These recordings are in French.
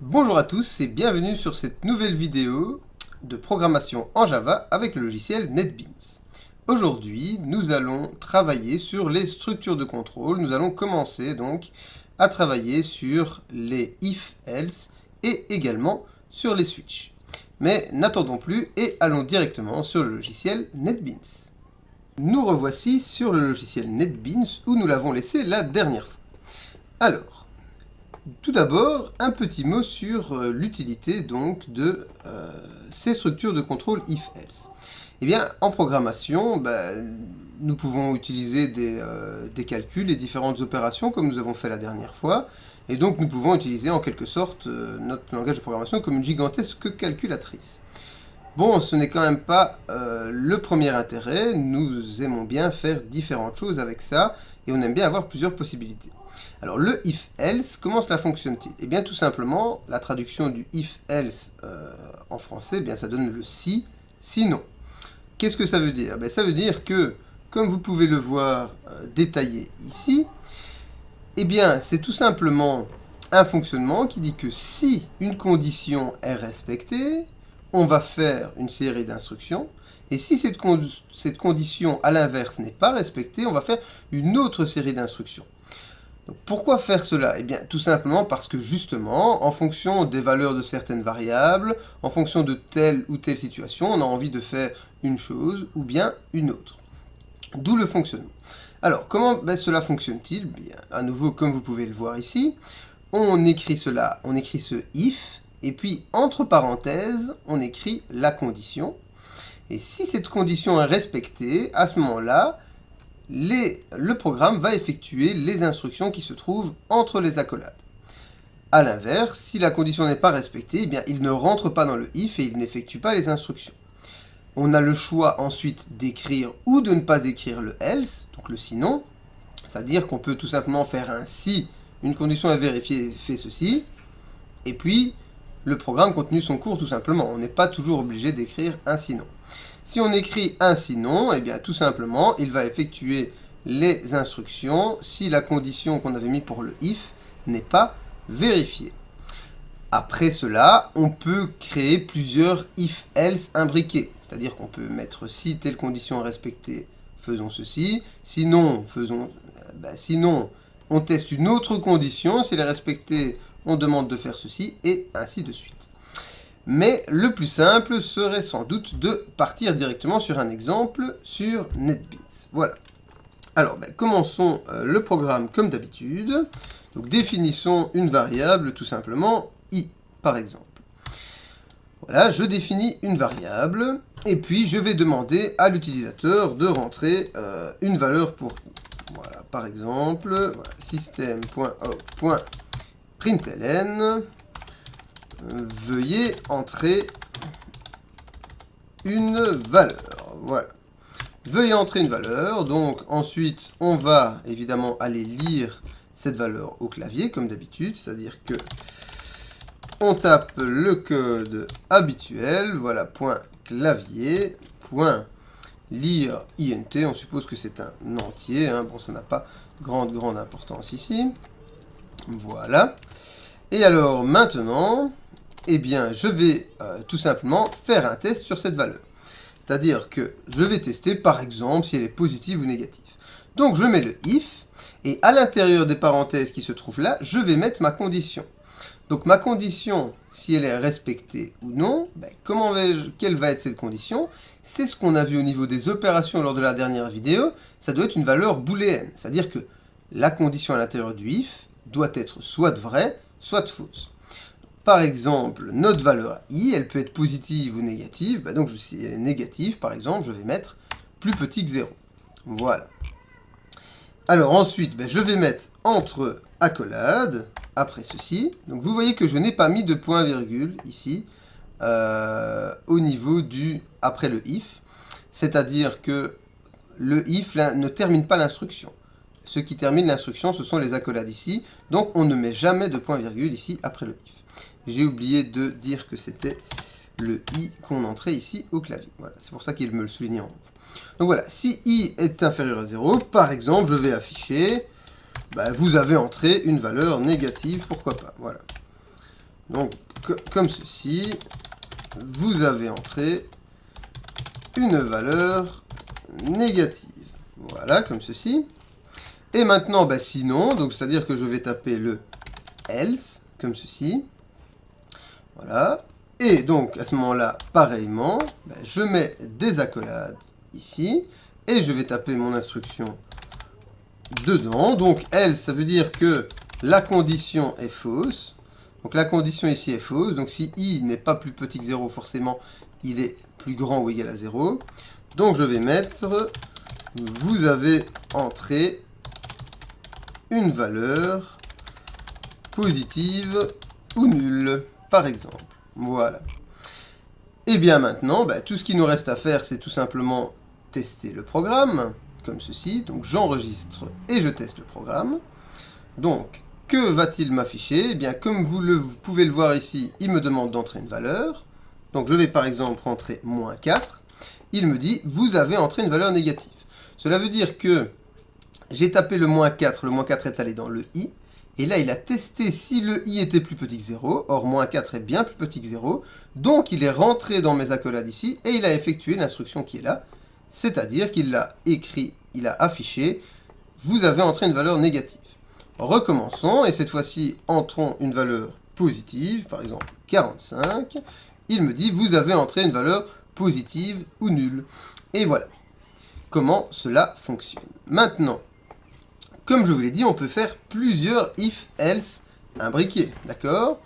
Bonjour à tous et bienvenue sur cette nouvelle vidéo de programmation en Java avec le logiciel NetBeans. Aujourd'hui, nous allons travailler sur les structures de contrôle. Nous allons commencer donc à travailler sur les if-else et également sur les switches. Mais n'attendons plus et allons directement sur le logiciel NetBeans. Nous revoici sur le logiciel NetBeans où nous l'avons laissé la dernière fois. Alors, tout d'abord, un petit mot sur l'utilité donc de ces structures de contrôle if-else. Eh bien, en programmation, nous pouvons utiliser des calculs et différentes opérations comme nous avons fait la dernière fois, et donc nous pouvons utiliser en quelque sorte notre langage de programmation comme une gigantesque calculatrice. Bon, ce n'est quand même pas le premier intérêt, nous aimons bien faire différentes choses avec ça, et on aime bien avoir plusieurs possibilités. Alors le if-else, comment cela fonctionne-t-il? Eh bien tout simplement, la traduction du if-else en français, eh bien ça donne le si, sinon. Qu'est-ce que ça veut dire? Ça veut dire que, comme vous pouvez le voir détaillé ici, eh bien c'est tout simplement un fonctionnement qui dit que si une condition est respectée, on va faire une série d'instructions, et si cette condition à l'inverse n'est pas respectée, on va faire une autre série d'instructions. Donc, pourquoi faire cela? Eh bien, tout simplement parce que justement, en fonction des valeurs de certaines variables, en fonction de telle ou telle situation, on a envie de faire une chose ou bien une autre. D'où le fonctionnement. Alors, comment cela fonctionne-t-il? Bien, à nouveau, comme vous pouvez le voir ici, on écrit cela, on écrit ce if, et puis entre parenthèses, on écrit la condition. Et si cette condition est respectée, à ce moment-là, le programme va effectuer les instructions qui se trouvent entre les accolades. A l'inverse, si la condition n'est pas respectée, eh bien, il ne rentre pas dans le if et il n'effectue pas les instructions. On a le choix ensuite d'écrire ou de ne pas écrire le else, donc le sinon, c'est-à-dire qu'on peut tout simplement faire un si une condition est vérifiée, fait ceci, et puis le programme continue son cours tout simplement. On n'est pas toujours obligé d'écrire un sinon. Si on écrit un sinon, eh bien tout simplement, il va effectuer les instructions si la condition qu'on avait mis pour le if n'est pas vérifiée. Après cela, on peut créer plusieurs if-else imbriqués. C'est-à-dire qu'on peut mettre si telle condition est respectée, faisons ceci. Sinon, sinon, on teste une autre condition. Si elle est respectée, on demande de faire ceci, et ainsi de suite. Mais le plus simple serait sans doute de partir directement sur un exemple sur NetBeans. Voilà. Alors, commençons le programme comme d'habitude. Donc, définissons une variable, tout simplement, i, par exemple. Voilà, je définis une variable, et puis je vais demander à l'utilisateur de rentrer une valeur pour i. Voilà, par exemple, voilà, system.out.println. Veuillez entrer une valeur. Voilà. Veuillez entrer une valeur. Donc ensuite, on va évidemment aller lire cette valeur au clavier, comme d'habitude. C'est-à-dire que on tape le code habituel. Voilà, point clavier, point lire int. On suppose que c'est un entier. Hein. Bon, ça n'a pas grande importance ici. Voilà. Et alors maintenant, eh bien, je vais tout simplement faire un test sur cette valeur. C'est-à-dire que je vais tester, par exemple, si elle est positive ou négative. Donc, je mets le if, et à l'intérieur des parenthèses qui se trouvent là, je vais mettre ma condition. Donc, ma condition, si elle est respectée ou non, quelle va être cette condition? C'est ce qu'on a vu au niveau des opérations lors de la dernière vidéo. Ça doit être une valeur booléenne. C'est-à-dire que la condition à l'intérieur du if doit être soit vraie, soit fausse. Par exemple, notre valeur i, elle peut être positive ou négative. Donc, si elle est négative, par exemple, je vais mettre plus petit que 0. Voilà. Alors ensuite, je vais mettre entre accolades, après ceci. Donc, vous voyez que je n'ai pas mis de point-virgule ici, au niveau du après le if. C'est-à-dire que le if ne termine pas l'instruction. Ce qui termine l'instruction, ce sont les accolades ici. Donc, on ne met jamais de point-virgule ici après le if. J'ai oublié de dire que c'était le i qu'on entrait ici au clavier. Voilà, c'est pour ça qu'il me le souligne en rouge. Donc voilà, si i est inférieur à 0, par exemple, je vais afficher, vous avez entré une valeur négative, pourquoi pas. Voilà. Donc, comme ceci, vous avez entré une valeur négative. Voilà, comme ceci. Et maintenant, bah, sinon, donc c'est-à-dire que je vais taper le else, comme ceci. Voilà. Et donc, à ce moment-là, pareillement, bah, je mets des accolades ici. Et je vais taper mon instruction dedans. Donc, else, ça veut dire que la condition est fausse. Donc, la condition ici est fausse. Donc, si i n'est pas plus petit que 0, forcément, il est plus grand ou égal à 0. Donc, je vais mettre, vous avez entré une valeur positive ou nulle, par exemple. Voilà. Et bien maintenant, bah, tout ce qu'il nous reste à faire, c'est tout simplement tester le programme, comme ceci. Donc j'enregistre et je teste le programme. Donc, que va-t-il m'afficher? Eh bien, comme vous pouvez le voir ici, il me demande d'entrer une valeur. Donc je vais par exemple rentrer -4. Il me dit, vous avez entré une valeur négative. Cela veut dire que j'ai tapé le -4, le -4 est allé dans le i, et là il a testé si le i était plus petit que 0, or -4 est bien plus petit que 0, donc il est rentré dans mes accolades ici, et il a effectué l'instruction qui est là, c'est-à-dire qu'il l'a écrit, il a affiché, vous avez entré une valeur négative. Recommençons, et cette fois-ci entrons une valeur positive, par exemple 45, il me dit vous avez entré une valeur positive ou nulle. Et voilà comment cela fonctionne. Maintenant, comme je vous l'ai dit, on peut faire plusieurs if-else imbriqués, d'accord?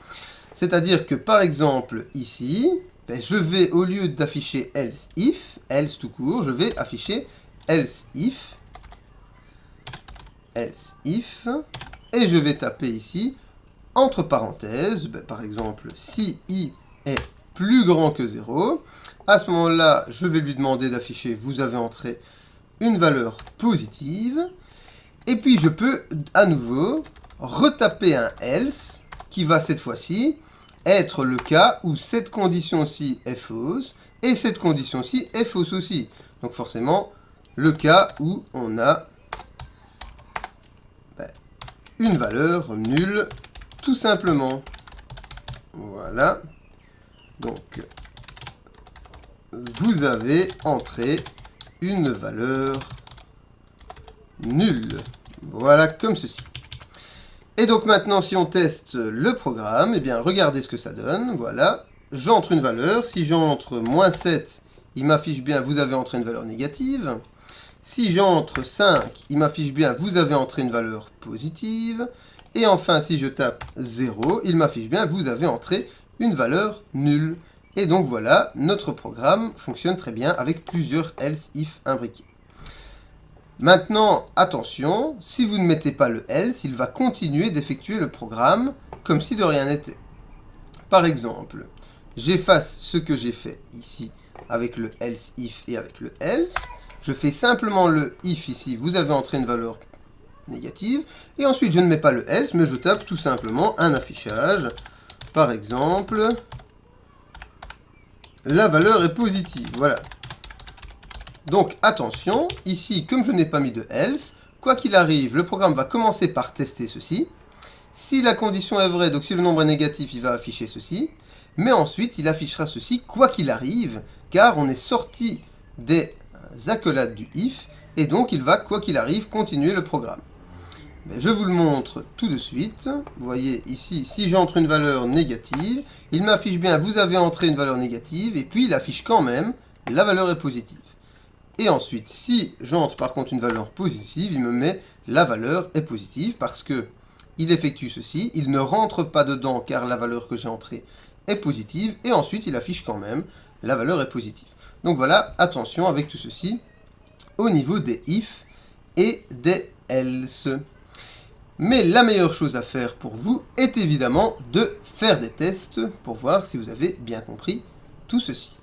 C'est-à-dire que par exemple ici, ben, je vais au lieu d'afficher else if, else tout court, je vais afficher else if, et je vais taper ici, entre parenthèses, ben, par exemple, si i est plus grand que 0, à ce moment-là, je vais lui demander d'afficher, vous avez entré une valeur positive, et puis je peux à nouveau retaper un else, qui va cette fois-ci être le cas où cette condition-ci est fausse, et cette condition-ci est fausse aussi. Donc forcément, le cas où on a une valeur nulle, tout simplement. Voilà. Donc, vous avez entré une valeur nulle. Voilà, comme ceci. Et donc maintenant, si on teste le programme, eh bien, regardez ce que ça donne. Voilà, j'entre une valeur. Si j'entre -7, il m'affiche bien, vous avez entré une valeur négative. Si j'entre 5, il m'affiche bien, vous avez entré une valeur positive. Et enfin, si je tape 0, il m'affiche bien, vous avez entré une valeur nulle. Et donc voilà, notre programme fonctionne très bien avec plusieurs else if imbriqués. Maintenant, attention, si vous ne mettez pas le else, il va continuer d'effectuer le programme comme si de rien n'était. Par exemple, j'efface ce que j'ai fait ici avec le else if et avec le else. Je fais simplement le if ici, vous avez entré une valeur négative. Et ensuite, je ne mets pas le else, mais je tape tout simplement un affichage. Par exemple, la valeur est positive. Voilà. Donc attention, ici, comme je n'ai pas mis de else, quoi qu'il arrive, le programme va commencer par tester ceci. Si la condition est vraie, donc si le nombre est négatif, il va afficher ceci. Mais ensuite, il affichera ceci quoi qu'il arrive, car on est sorti des accolades du if, et donc il va, quoi qu'il arrive, continuer le programme. Mais je vous le montre tout de suite. Vous voyez ici, si j'entre une valeur négative, il m'affiche bien, vous avez entré une valeur négative, et puis il affiche quand même, la valeur est positive. Et ensuite, si j'entre par contre une valeur positive, il me met la valeur est positive parce que il effectue ceci, il ne rentre pas dedans car la valeur que j'ai entrée est positive, et ensuite il affiche quand même la valeur est positive. Donc voilà, attention avec tout ceci au niveau des if et des else. Mais la meilleure chose à faire pour vous est évidemment de faire des tests pour voir si vous avez bien compris tout ceci.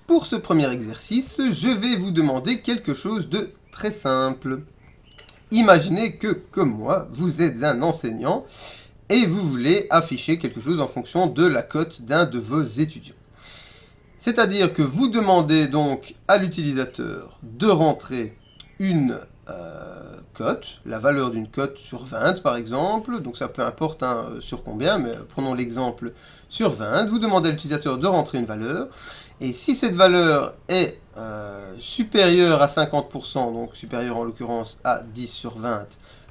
Pour ce premier exercice, je vais vous demander quelque chose de très simple. Imaginez que, comme moi, vous êtes un enseignant et vous voulez afficher quelque chose en fonction de la cote d'un de vos étudiants. C'est-à-dire que vous demandez donc à l'utilisateur de rentrer une cote, la valeur d'une cote sur 20 par exemple, donc ça peu importe hein, sur combien, mais prenons l'exemple sur 20, vous demandez à l'utilisateur de rentrer une valeur, et si cette valeur est supérieure à 50%, donc supérieure en l'occurrence à 10 sur 20,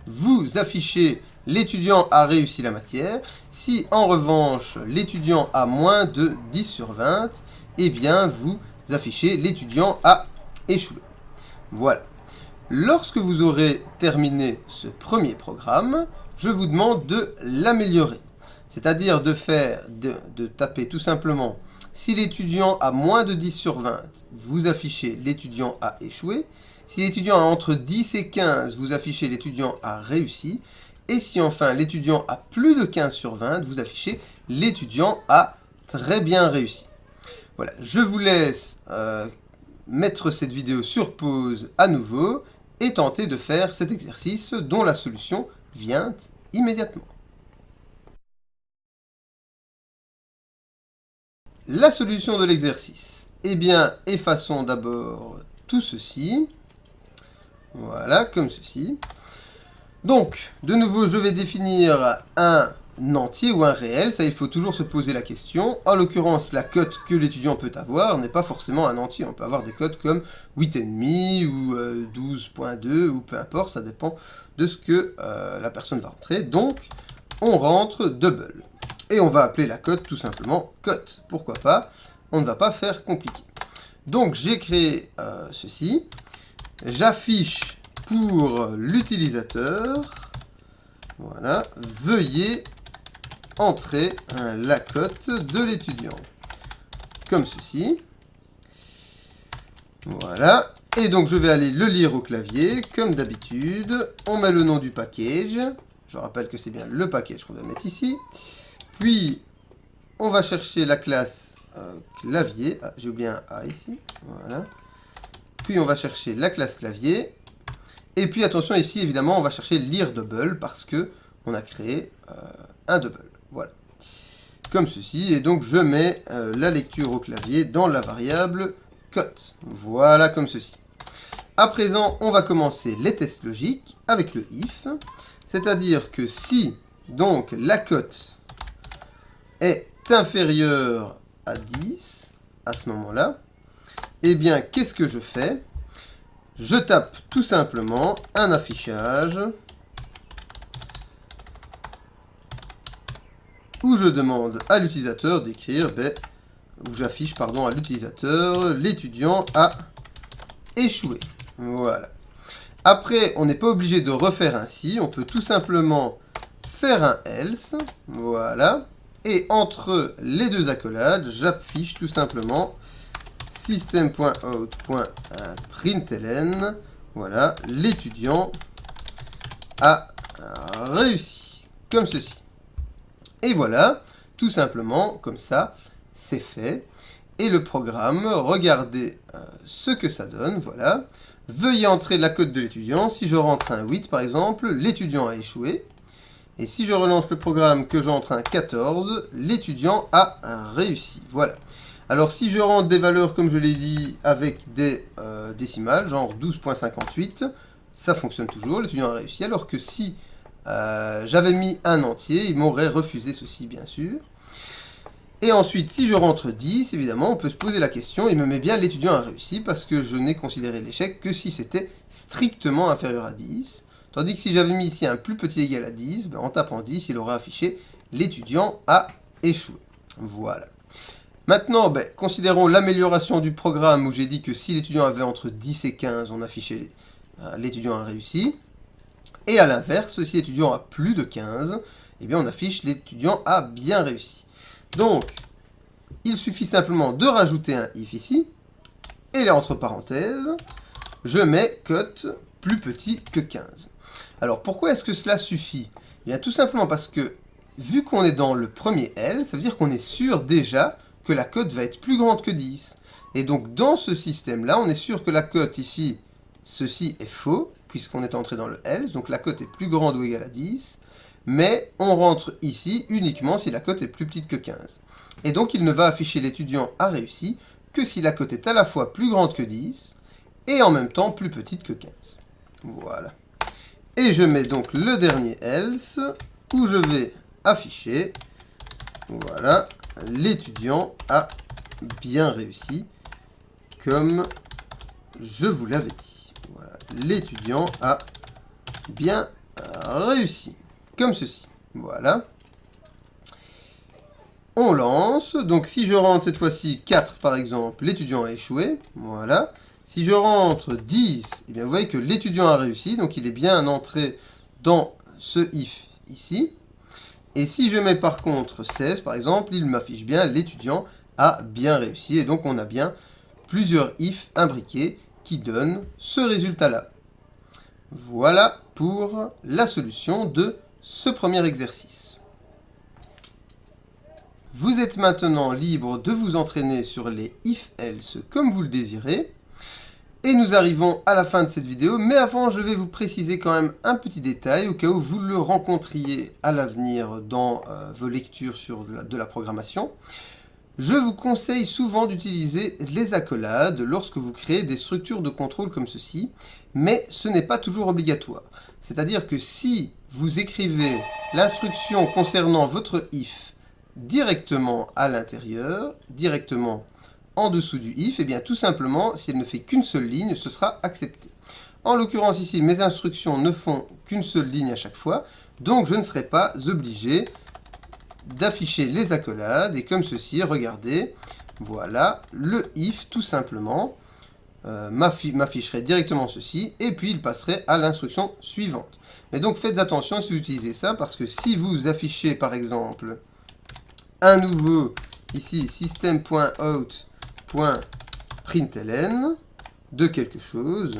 vous affichez l'étudiant a réussi la matière. Si en revanche l'étudiant a moins de 10 sur 20, eh bien vous affichez l'étudiant a échoué. Voilà. Lorsque vous aurez terminé ce premier programme, je vous demande de l'améliorer. C'est-à-dire de taper tout simplement, si l'étudiant a moins de 10 sur 20, vous affichez l'étudiant a échoué. Si l'étudiant a entre 10 et 15, vous affichez l'étudiant a réussi. Et si enfin l'étudiant a plus de 15 sur 20, vous affichez l'étudiant a très bien réussi. Voilà, je vous laisse mettre cette vidéo sur pause à nouveau et tenter de faire cet exercice dont la solution vient immédiatement. La solution de l'exercice. Eh bien, effaçons d'abord tout ceci. Voilà, comme ceci. Donc, de nouveau, je vais définir un entier ou un réel. Ça, il faut toujours se poser la question. En l'occurrence, la cote que l'étudiant peut avoir n'est pas forcément un entier. On peut avoir des cotes comme 8,5 ou 12,2 ou peu importe. Ça dépend de ce que la personne va rentrer. Donc, on rentre double. Et on va appeler la cote tout simplement cote. Pourquoi pas? On ne va pas faire compliqué. Donc, j'ai créé ceci. J'affiche pour l'utilisateur, voilà, veuillez entrer la cote de l'étudiant. Comme ceci. Voilà. Et donc je vais aller le lire au clavier, comme d'habitude. On met le nom du package. Je rappelle que c'est bien le package qu'on doit mettre ici. Puis, on va chercher la classe clavier. Ah, j'ai oublié un A ici. Voilà. Puis, on va chercher la classe clavier. Et puis, attention, ici, évidemment, on va chercher lire double parce que on a créé un double. Voilà. Comme ceci. Et donc, je mets la lecture au clavier dans la variable cote. Voilà, comme ceci. À présent, on va commencer les tests logiques avec le if. C'est-à-dire que si, donc, la cote est inférieure à 10, à ce moment-là, eh bien, qu'est-ce que je fais? Je tape tout simplement un affichage où je demande à l'utilisateur d'écrire, où j'affiche, pardon, à l'utilisateur, l'étudiant a échoué. Voilà. Après, on n'est pas obligé de refaire ainsi, on peut tout simplement faire un else, voilà. Et entre les deux accolades, j'affiche tout simplement system.out.println, voilà, l'étudiant a réussi, comme ceci. Et voilà, tout simplement, comme ça, c'est fait. Et le programme, regardez ce que ça donne, voilà. Veuillez entrer la cote de l'étudiant. Si je rentre un 8, par exemple, l'étudiant a échoué. Et si je relance le programme, que j'entre un 14, l'étudiant a réussi. Voilà. Alors si je rentre des valeurs, comme je l'ai dit, avec des décimales, genre 12,58, ça fonctionne toujours, l'étudiant a réussi. Alors que si j'avais mis un entier, il m'aurait refusé ceci, bien sûr. Et ensuite, si je rentre 10, évidemment, on peut se poser la question, il me met bien l'étudiant a réussi, parce que je n'ai considéré l'échec que si c'était strictement inférieur à 10. Tandis que si j'avais mis ici un plus petit égal à 10, en tapant 10, il aurait affiché l'étudiant a échoué. Voilà. Maintenant, considérons l'amélioration du programme où j'ai dit que si l'étudiant avait entre 10 et 15, on affichait l'étudiant a réussi. Et à l'inverse, si l'étudiant a plus de 15, eh bien on affiche l'étudiant a bien réussi. Donc, il suffit simplement de rajouter un if ici, et là, entre parenthèses, je mets cote plus petit que 15. Alors, pourquoi est-ce que cela suffit? Eh bien, tout simplement parce que, vu qu'on est dans le premier L, ça veut dire qu'on est sûr déjà que la cote va être plus grande que 10. Et donc, dans ce système-là, on est sûr que la cote ici, ceci est faux, puisqu'on est entré dans le else, donc la cote est plus grande ou égale à 10, mais on rentre ici uniquement si la cote est plus petite que 15. Et donc il ne va afficher l'étudiant a réussi que si la cote est à la fois plus grande que 10 et en même temps plus petite que 15. Voilà. Et je mets donc le dernier else, où je vais afficher, voilà, l'étudiant a bien réussi, comme je vous l'avais dit. Voilà, l'étudiant a bien réussi, comme ceci. Voilà. On lance, donc si je rentre cette fois-ci 4 par exemple, l'étudiant a échoué, voilà. Si je rentre 10, eh bien vous voyez que l'étudiant a réussi, donc il est bien entré dans ce if ici. Et si je mets par contre 16 par exemple, il m'affiche bien l'étudiant a bien réussi, et donc on a bien plusieurs if imbriqués qui donnent ce résultat-là. Voilà pour la solution de ce premier exercice. Vous êtes maintenant libre de vous entraîner sur les if-else comme vous le désirez. Et nous arrivons à la fin de cette vidéo, mais avant je vais vous préciser quand même un petit détail au cas où vous le rencontriez à l'avenir dans vos lectures sur de la programmation. Je vous conseille souvent d'utiliser les accolades lorsque vous créez des structures de contrôle comme ceci, mais ce n'est pas toujours obligatoire. C'est-à-dire que si vous écrivez l'instruction concernant votre if directement à l'intérieur, directement en dessous du if, et bien tout simplement, si elle ne fait qu'une seule ligne, ce sera accepté. En l'occurrence ici, mes instructions ne font qu'une seule ligne à chaque fois, donc je ne serai pas obligé d'afficher les accolades, et comme ceci, regardez, voilà, le if tout simplement m'afficherait directement ceci, et puis il passerait à l'instruction suivante. Mais donc faites attention si vous utilisez ça, parce que si vous affichez par exemple un nouveau, ici, system.out.println de quelque chose,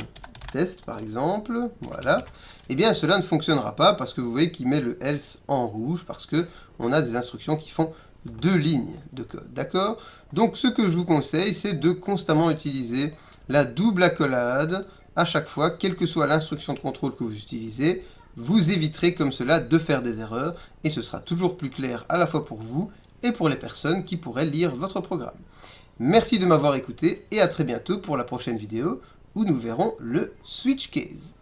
test par exemple, voilà, et bien cela ne fonctionnera pas parce que vous voyez qu'il met le else en rouge parce que on a des instructions qui font 2 lignes de code, d'accord? Donc ce que je vous conseille, c'est de constamment utiliser la double accolade à chaque fois, quelle que soit l'instruction de contrôle que vous utilisez, vous éviterez comme cela de faire des erreurs et ce sera toujours plus clair à la fois pour vous et pour les personnes qui pourraient lire votre programme. Merci de m'avoir écouté et à très bientôt pour la prochaine vidéo où nous verrons le switch case.